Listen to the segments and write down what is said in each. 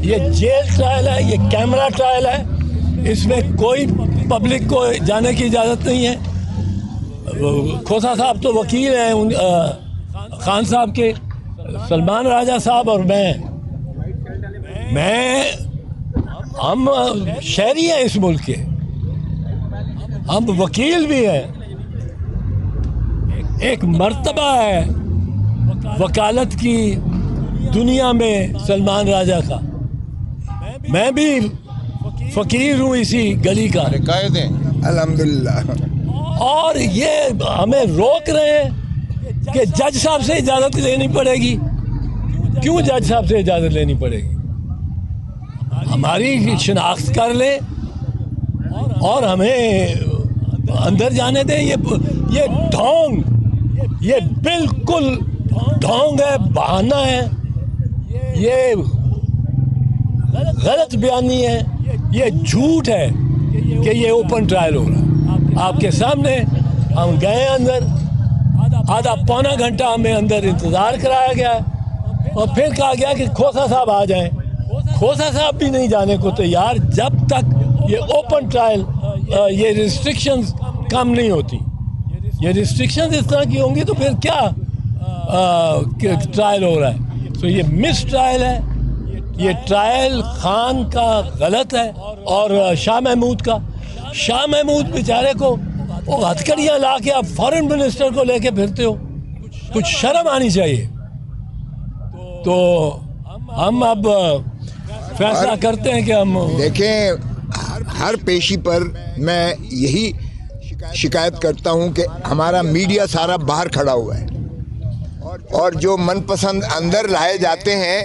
یہ jail trial ہے, یہ کیمرہ ٹرائل ہے, اس میں کوئی پبلک کو جانے کی اجازت نہیں ہے. کھوسا صاحب تو وکیل ہیں خان صاحب کے, سلمان راجہ صاحب اور میں ہم شہری ہیں اس ملک کے, ہم وکیل بھی ہیں. ایک مرتبہ ہے وکالت کی دنیا میں سلمان راجہ کا, میں بھی فقیر ہوں اسی گلی کا, قائد ہیں الحمدللہ. اور یہ ہمیں روک رہے ہیں کہ جج صاحب سے اجازت لینی پڑے گی. کیوں جج صاحب سے اجازت لینی پڑے گی؟ ہماری شناخت کر لیں اور ہمیں اندر جانے دیں. یہ ڈھونگ, یہ بالکل ڈھونگ ہے, بہانہ ہے, یہ غلط بیانی ہے, یہ جھوٹ ہے کہ یہ اوپن ٹرائل ہو رہا ہے. آپ کے سامنے ہم گئے اندر, آدھا پونا گھنٹہ ہمیں اندر انتظار کرایا گیا اور پھر کہا گیا کہ کھوسا صاحب آ جائیں. کھوسا صاحب بھی نہیں جانے کو تیار جب تک یہ اوپن ٹرائل, یہ ریسٹرکشنز کم نہیں ہوتی. یہ ریسٹرکشنز اس طرح کی ہوں گی تو پھر کیا ٹرائل ہو رہا ہے؟ تو یہ مس ٹرائل ہے. یہ ٹرائل خان کا غلط ہے اور شاہ محمود بیچارے کو وہ ہتھکڑیاں لا کے آپ فارن منسٹر کو لے کے پھرتے ہو, کچھ شرم آنی چاہیے. تو ہم اب فیصلہ کرتے ہیں کہ ہم دیکھیں, ہر پیشی پر میں یہی شکایت کرتا ہوں کہ ہمارا میڈیا سارا باہر کھڑا ہوا ہے اور جو من پسند اندر لائے جاتے ہیں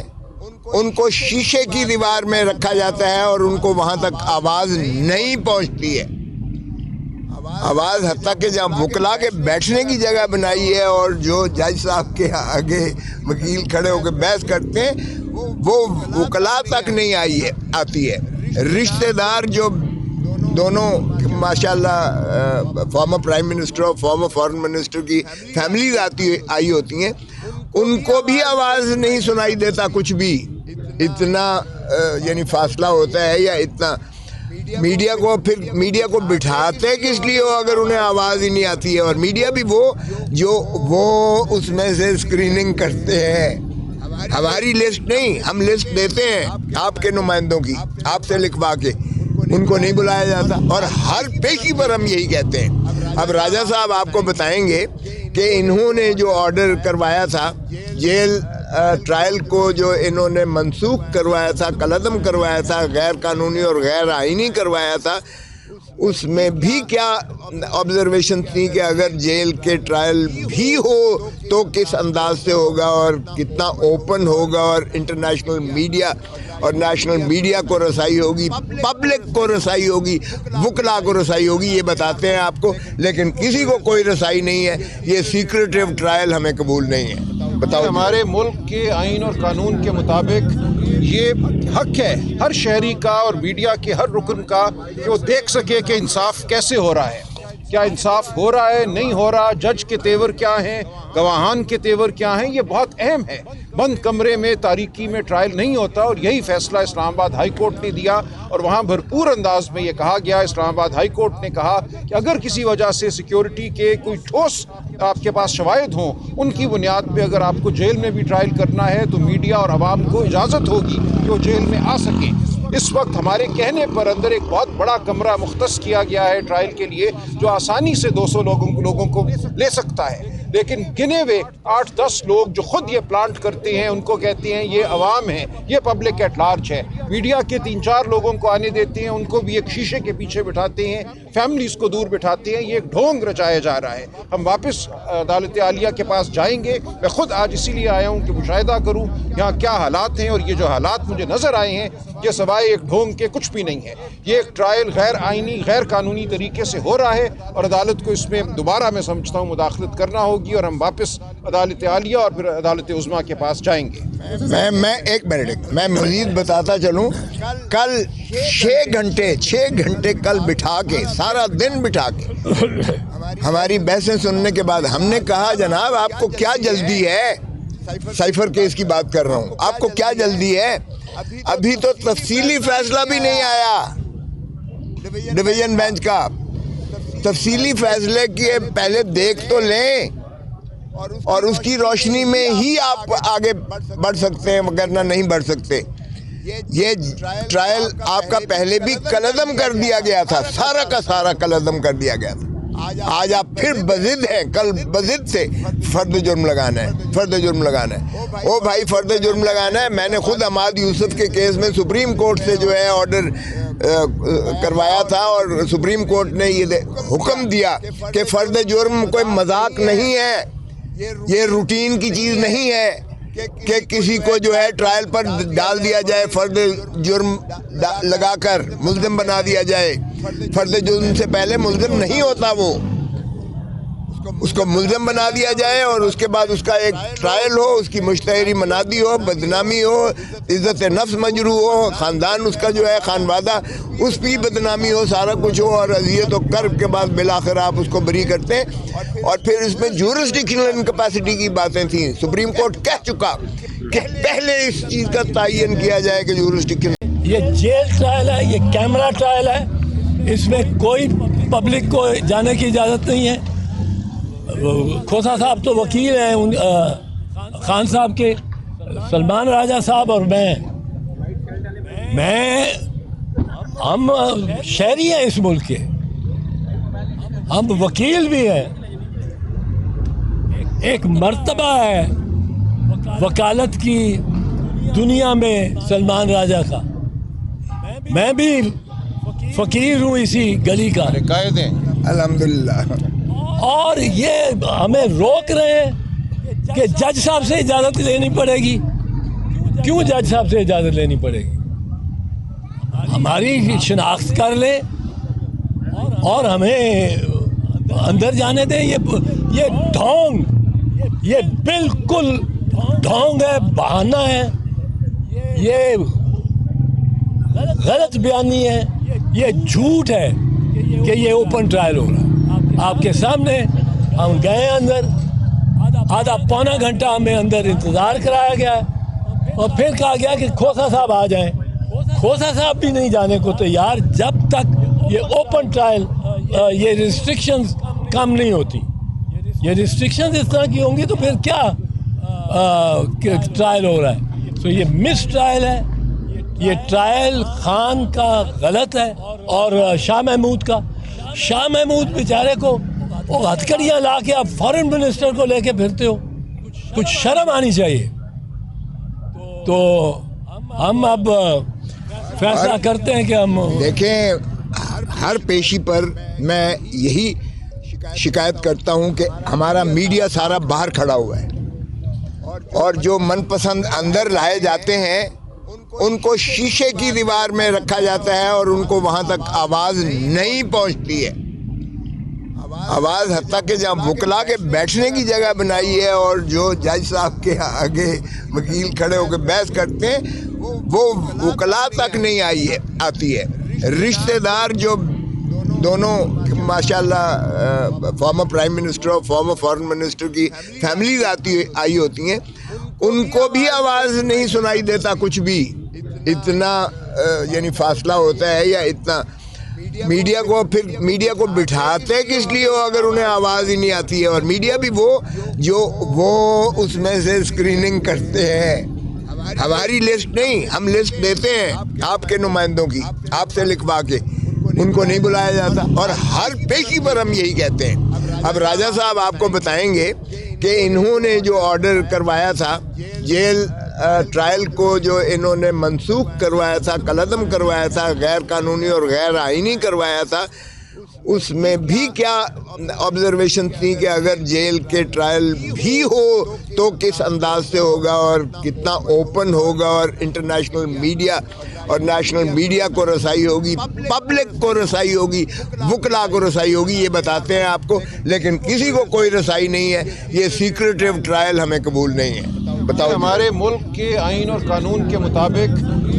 ان کو شیشے کی دیوار میں رکھا جاتا ہے اور ان کو وہاں تک آواز نہیں پہنچتی ہے. آواز حتیٰ کہ جہاں وکلا کے بیٹھنے کی جگہ بنائی ہے اور جو جج صاحب کے آگے وکیل کھڑے ہو کے بحث کرتے ہیں وہ وکلا تک نہیں آتی ہے. رشتہ دار جو دونوں ماشاءاللہ فارمر پرائم منسٹر اور فارمر فارن منسٹر کی فیملیز آئی ہوتی ہیں, ان کو بھی آواز نہیں سنائی دیتا کچھ بھی. اتنا یعنی فاصلہ ہوتا ہے یا اتنا. میڈیا کو بٹھاتے کس لیے ہو اگر انہیں آواز ہی نہیں آتی ہے؟ اور میڈیا بھی وہ اس میں سے اسکریننگ کرتے ہیں. ہماری لسٹ نہیں, ہم لسٹ دیتے ہیں آپ کے نمائندوں کی, آپ سے لکھوا کے, ان کو نہیں بلایا جاتا. اور ہر پیشی پر ہم یہی کہتے ہیں. اب راجہ صاحب آپ کو بتائیں گے کہ انہوں نے جو آرڈر کروایا تھا جیل ٹرائل کو, جو انہوں نے منسوخ کروایا تھا, کالعدم کروایا تھا, غیر قانونی اور غیر آئینی کروایا تھا, اس میں بھی کیا آبزرویشن تھی کہ اگر جیل کے ٹرائل بھی ہو تو کس انداز سے ہوگا اور کتنا اوپن ہوگا, اور انٹرنیشنل میڈیا اور نیشنل میڈیا کو رسائی ہوگی, پبلک کو رسائی ہوگی, وکلا کو رسائی ہوگی, یہ بتاتے ہیں آپ کو. لیکن کسی کو کوئی رسائی نہیں ہے. یہ سیکریٹو ٹرائل ہمیں قبول نہیں ہے. بتاؤ. ہمارے ملک کے آئین اور قانون کے مطابق یہ حق ہے ہر شہری کا اور میڈیا کے ہر رکن کا کہ وہ دیکھ سکے کہ انصاف کیسے ہو رہا ہے, کیا انصاف ہو رہا ہے, نہیں ہو رہا, جج کے تیور کیا ہیں, گواہان کے تیور کیا ہیں. یہ بہت اہم ہے. بند کمرے میں تاریکی میں ٹرائل نہیں ہوتا, اور یہی فیصلہ اسلام آباد ہائی کورٹ نے دیا. اور وہاں بھرپور انداز میں یہ کہا گیا, اسلام آباد ہائی کورٹ نے کہا کہ اگر کسی وجہ سے سیکیورٹی کے کوئی ٹھوس آپ کے پاس شواہد ہوں, ان کی بنیاد پہ اگر آپ کو جیل میں بھی ٹرائل کرنا ہے تو میڈیا اور عوام کو اجازت ہوگی کہ وہ جیل میں آ سکیں. اس وقت ہمارے کہنے پر اندر ایک بہت بڑا کمرہ مختص کیا گیا ہے ٹرائل کے لیے, جو آسانی سے 200 لوگوں کو لے سکتا ہے. لیکن گنے ہوئے 8-10 لوگ جو خود یہ پلانٹ کرتے ہیں, ان کو کہتے ہیں یہ عوام ہے, یہ پبلک ایٹ لارج ہے. میڈیا کے 3-4 لوگوں کو آنے دیتے ہیں, ان کو بھی ایک شیشے کے پیچھے بٹھاتے ہیں, فیملیز کو دور بٹھاتے ہیں. یہ ایک ڈھونگ رچایا جا رہا ہے. ہم واپس عدالت عالیہ کے پاس جائیں گے. میں خود آج اسی لیے آیا ہوں کہ مشاہدہ کروں یہاں کیا حالات ہیں, اور یہ جو حالات مجھے نظر آئے ہیں یہ سوائے ایک ڈھونگ کے کچھ بھی نہیں ہے. یہ ایک ٹرائل غیر آئینی غیر قانونی طریقے سے ہو رہا ہے, اور عدالت کو اس میں دوبارہ میں سمجھتا ہوں مداخلت کرنا ہوگی, اور ہم واپس عدالت عالیہ اور پھر عدالت عظمیٰ کے پاس جائیں گے. میں ایک منٹ میں مزید بتاتا چلوں. کل 6 گھنٹے کل بٹھا کے, سارا دن بٹھا کے ہماری بحثیں سننے کے بعد ہم نے کہا جناب آپ کو کیا جلدی ہے, سائفر کیس کی بات کر رہا ہوں, آپ کو کیا جلدی ہے؟ ابھی تو تفصیلی فیصلہ بھی نہیں آیا ڈویژن بینچ کا. تفصیلی فیصلے کے پہلے دیکھ تو لیں اور اس کی روشنی میں ہی آپ آگے بڑھ سکتے ہیں، وگرنہ نہیں بڑھ سکتے. یہ ٹرائل آپ کا پہلے بھی کالعدم کر دیا گیا تھا، سارا کا سارا کالعدم کر دیا گیا تھا. آج آپ پھر بضد ہیں، کل بضد سے فرد جرم لگانا ہے. او بھائی فرد جرم لگانا ہے. میں نے خود حماد یوسف کے کیس میں سپریم کورٹ سے جو ہے آرڈر کروایا تھا، اور سپریم کورٹ نے یہ حکم دیا کہ فرد جرم کوئی مذاق نہیں ہے، یہ روٹین کی چیز نہیں ہے کہ کسی کو جو ہے ٹرائل پر ڈال دیا جائے، فرد جرم لگا کر ملزم بنا دیا جائے. فرد جرم سے پہلے ملزم نہیں ہوتا، وہ اس کو ملزم بنا دیا جائے اور اس کے بعد اس کا ایک ٹرائل ہو، اس کی مشتہری منادی ہو، بدنامی ہو، عزت نفس مجروح ہو، خاندان اس کا جو ہے خانوادہ اس کی بدنامی ہو، سارا کچھ ہو، اور اذیت و کرب کے بعد بالآخر آپ اس کو بری کرتے ہیں. اور پھر اس میں جورسڈکشنل انکیپیسٹی کی باتیں تھیں. سپریم کورٹ کہہ چکا کہ پہلے اس چیز کا تعین کیا جائے کہ جورسڈکشن. یہ جیل ٹرائل ہے، یہ کیمرہ ٹرائل ہے، اس میں کوئی پبلک کو جانے کی اجازت نہیں ہے. کھوسا صاحب تو وکیل ہیں خان صاحب کے، سلمان راجہ صاحب اور میں ہم شہری ہیں اس ملک کے، ہم وکیل بھی ہیں. ایک مرتبہ ہے وکالت کی دنیا میں سلمان راجہ کا. میں بھی فقیر ہوں اسی گلی کا، قائد ہیں الحمدللہ. اور یہ ہمیں روک رہے ہیں کہ جج صاحب سے اجازت لینی پڑے گی. کیوں جج صاحب سے اجازت لینی پڑے گی؟ ہماری شناخت کر لیں اور ہمیں اندر جانے دیں. یہ ڈھونگ، یہ بالکل ڈھونگ ہے، بہانہ ہے، یہ غلط بیانی ہے، یہ جھوٹ ہے کہ یہ اوپن ٹرائل ہو رہا ہے. آپ کے سامنے ہم گئے اندر، آدھا پونا گھنٹہ ہمیں اندر انتظار کرایا گیا اور پھر کہا گیا کہ کھوسا صاحب آ جائیں. کھوسا صاحب بھی نہیں جانے کو تیار جب تک یہ اوپن ٹرائل، یہ ریسٹرکشنز کم نہیں ہوتی. یہ ریسٹرکشنز اس طرح کی ہوں گی تو پھر کیا ٹرائل ہو رہا ہے؟ تو یہ مس ٹرائل ہے. یہ ٹرائل خان کا غلط ہے اور شاہ محمود بیچارے کو وہ ہتھکڑیاں لا کے آپ فارن منسٹر کو لے کے پھرتے ہو. کچھ شرم آنی چاہیے. تو ہم اب فیصلہ کرتے ہیں کہ ہم دیکھیں، ہر پیشی پر میں یہی شکایت کرتا ہوں کہ ہمارا میڈیا سارا باہر کھڑا ہوا ہے، اور جو من پسند اندر لائے جاتے ہیں ان کو شیشے کی دیوار میں رکھا جاتا ہے اور ان کو وہاں تک آواز نہیں پہنچتی ہے. آواز حتیٰ کہ جہاں وکلا کے بیٹھنے کی جگہ بنائی ہے اور جو جج صاحب کے آگے وکیل کھڑے ہو کے بحث کرتے ہیں وہ وکلا تک نہیں آتی ہے. رشتہ دار جو دونوں ماشاءاللہ فارمر پرائم منسٹر اور فارمر فارن منسٹر کی فیملیز آئی ہوتی ہیں، ان کو بھی آواز نہیں سنائی دیتا کچھ بھی. اتنا یعنی فاصلہ ہوتا ہے، یا اتنا میڈیا کو بٹھاتے کس لیے ہو اگر انہیں آواز ہی نہیں آتی ہے. اور میڈیا بھی وہ اس میں سے اسکریننگ کرتے ہیں. ہماری لسٹ نہیں، ہم لسٹ دیتے ہیں آپ کے نمائندوں کی، آپ سے لکھوا کے، ان کو نہیں بلایا جاتا. اور ہر پیشی پر ہم یہی کہتے ہیں. اب راجہ صاحب آپ کو بتائیں گے کہ انہوں نے جو آرڈر کروایا تھا جیل ٹرائل کو، جو انہوں نے منسوخ کروایا تھا، قلعدم کروایا تھا، غیر قانونی اور غیر آئینی کروایا تھا، اس میں بھی کیا آبزرویشن تھی کہ اگر جیل کے ٹرائل بھی ہو تو کس انداز سے ہوگا اور کتنا اوپن ہوگا، اور انٹرنیشنل میڈیا اور نیشنل میڈیا کو رسائی ہوگی، پبلک کو رسائی ہوگی، وکلا کو رسائی ہوگی. یہ بتاتے ہیں آپ کو، لیکن کسی کو کوئی رسائی نہیں ہے. یہ سیکریٹو ٹرائل ہمیں قبول نہیں ہے. بتاؤ. ہمارے ملک کے آئین اور قانون کے مطابق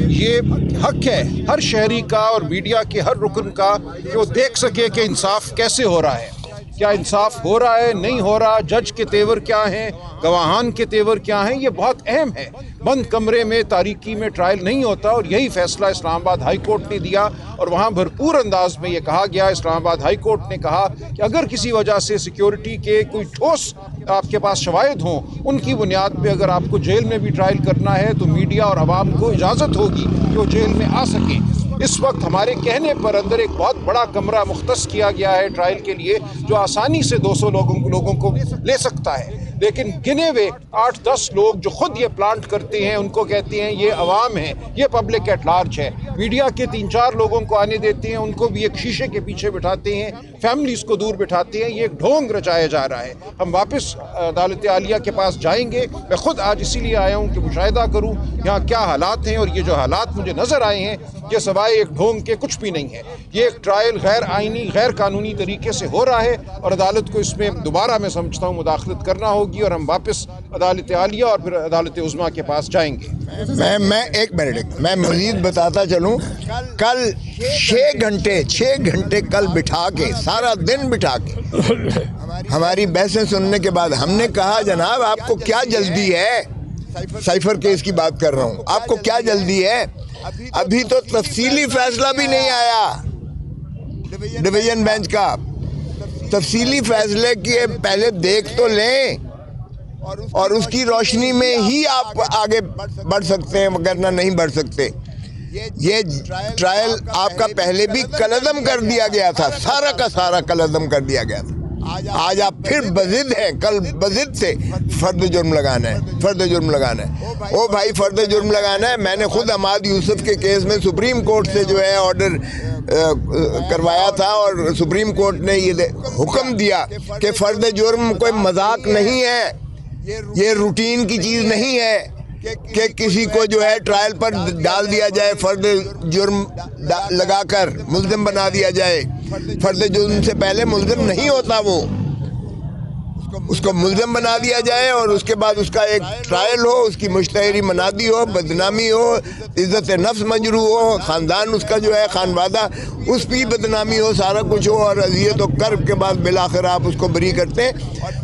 یہ حق ہے ہر شہری کا اور میڈیا کے ہر رکن کا کہ وہ دیکھ سکے کہ انصاف کیسے ہو رہا ہے، کیا انصاف ہو رہا ہے نہیں ہو رہا, جج کے تیور کیا ہیں, گواہان کے تیور کیا ہیں, یہ بہت اہم ہے. بند کمرے میں تاریکی میں ٹرائل نہیں ہوتا, اور یہی فیصلہ اسلام آباد ہائی کورٹ نے دیا, اور وہاں بھرپور انداز میں یہ کہا گیا, اسلام آباد ہائی کورٹ نے کہا کہ اگر کسی وجہ سے سیکیورٹی کے کوئی ٹھوس آپ کے پاس شواہد ہوں, ان کی بنیاد پہ اگر آپ کو جیل میں بھی ٹرائل کرنا ہے تو میڈیا اور عوام کو اجازت ہوگی کہ وہ جیل میں آ سکیں. اس وقت ہمارے کہنے پر اندر ایک بہت بڑا کمرہ مختص کیا گیا ہے ٹرائل کے لیے, جو آسانی سے 200 لوگوں کو لے سکتا ہے, لیکن گنے ہوئے 8-10 لوگ جو خود یہ پلانٹ کرتے ہیں, ان کو کہتے ہیں یہ عوام ہے, یہ پبلک ایٹ لارج ہے. میڈیا کے 3-4 لوگوں کو آنے دیتے ہیں, ان کو بھی ایک شیشے کے پیچھے بٹھاتے ہیں, فیملیز کو دور بٹھاتے ہیں. یہ ایک ڈھونگ رچایا جا رہا ہے. ہم واپس عدالت عالیہ کے پاس جائیں گے. میں خود آج اسی لیے آیا ہوں کہ مشاہدہ کروں یہاں کیا حالات ہیں, اور یہ جو حالات مجھے نظر آئے ہیں یہ سوائے ایک ڈھونگ کے کچھ بھی نہیں ہے. یہ ایک ٹرائل غیر آئینی غیر قانونی طریقے سے ہو رہا ہے, اور عدالت کو اس میں دوبارہ میں سمجھتا ہوں مداخلت کرنا ہوگی, اور ہم واپس عدالت عالیہ اور پھر عدالت عظمیٰ کے پاس جائیں گے. میں ایک منٹ میں مزید بتاتا چلوں. کل 6 گھنٹے کل بٹھا کے, سارا دن بٹھا کے ہماری بحثیں سننے کے بعد ہم نے کہا جناب آپ کو کیا جلدی ہے, سائفر کیس کی بات کر رہا ہوں, آپ کو کیا جلدی ہے, ابھی تو تفصیلی فیصلہ بھی نہیں آیا ڈویژن بینچ کا. تفصیلی فیصلے کی پہلے دیکھ تو لیں, اور اس کی روشنی میں ہی آپ آگے بڑھ سکتے ہیں, وگرنہ نہیں بڑھ سکتے. یہ ٹرائل آپ کا پہلے بھی کلعدم کر دیا گیا تھا, سارا کا سارا کلعدم کر دیا گیا تھا. آج آپ پھر بضد ہیں, کل بضد سے فرد جرم لگانا ہے. او بھائی فرد جرم لگانا ہے. میں نے خود حماد یوسف کے کیس میں سپریم کورٹ سے جو ہے آرڈر کروایا تھا, اور سپریم کورٹ نے یہ حکم دیا کہ فرد جرم کوئی مذاق نہیں ہے, یہ روٹین کی چیز نہیں ہے کہ کسی کو جو ہے ٹرائل پر ڈال دیا جائے, فرد جرم لگا کر ملزم بنا دیا جائے. فرد جرم سے پہلے ملزم نہیں ہوتا, وہ اس کو ملزم بنا دیا جائے, اور اس کے بعد اس کا ایک ٹرائل ہو, اس کی مشتہری منادی ہو, بدنامی ہو, عزت نفس مجروح ہو, خاندان اس کا جو ہے خانوادہ اس کی بدنامی ہو, سارا کچھ ہو, اور اذیت و کرب کے بعد بالآخر آپ اس کو بری کرتے ہیں.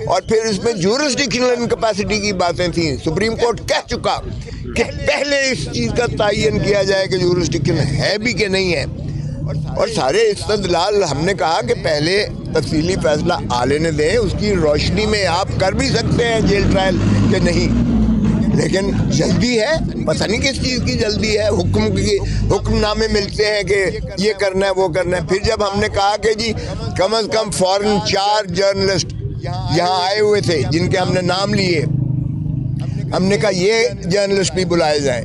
اور پھر اس میں جورسڈکشنل انکیپیسٹی کی باتیں تھیں. سپریم کورٹ کہہ چکا کہ پہلے اس چیز کا تعین کیا جائے کہ جورسڈکشن ہے بھی کہ نہیں ہے, اور سارے استدلال ہم نے کہا کہ پہلے تفصیلی فیصلہ آ لینے دیں, اس کی روشنی میں آپ کر بھی سکتے ہیں جیل ٹرائل کہ نہیں. لیکن جلدی ہے, پتہ نہیں کس چیز کی جلدی ہے. حکم نامے ملتے ہیں کہ یہ کرنا ہے وہ کرنا ہے. پھر جب ہم نے کہا کہ جی کم از کم فورن 4 جرنلسٹ یہاں آئے ہوئے تھے جن کے ہم نے نام لیے, ہم نے کہا یہ جرنلسٹ بھی بلائے جائیں.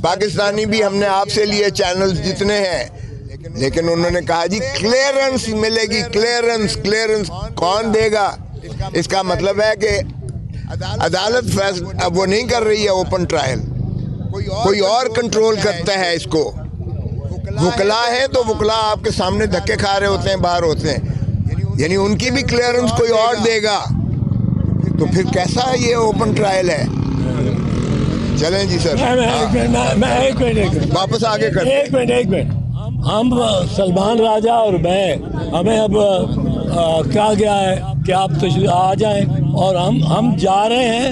پاکستانی بھی ہم نے آپ سے لیے چینلز جتنے ہیں, لیکن انہوں نے کہا جی کلیئرنس ملے گی. کلیئرنس کون دے گا؟ اس کا مطلب ہے کہ عدالت فیصلہ اب وہ نہیں کر رہی ہے اوپن ٹرائل, کوئی اور کنٹرول کرتا ہے اس کو. وکلا ہیں تو وکلا آپ کے سامنے دھکے کھا رہے ہوتے ہیں, باہر ہوتے ہیں, یعنی ان کی بھی کلیئرنس کوئی اور دے گا, تو پھر کیسا یہ اوپن ٹرائل ہے؟ چلیں جی سر, واپس آگے کریں. ایک منٹ ہم سلمان راجہ اور میں, ہمیں اب کہا گیا ہے کہ آپ تشریف آ جائیں, اور ہم جا رہے ہیں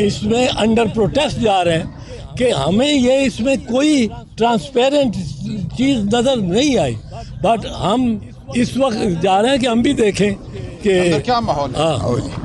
اس میں انڈر پروٹیسٹ جا رہے ہیں کہ ہمیں یہ اس میں کوئی ٹرانسپیرنٹ چیز نظر نہیں آئی. بٹ ہم اس وقت جا رہے ہیں کہ ہم بھی دیکھیں کہ کیا ماحول ہے.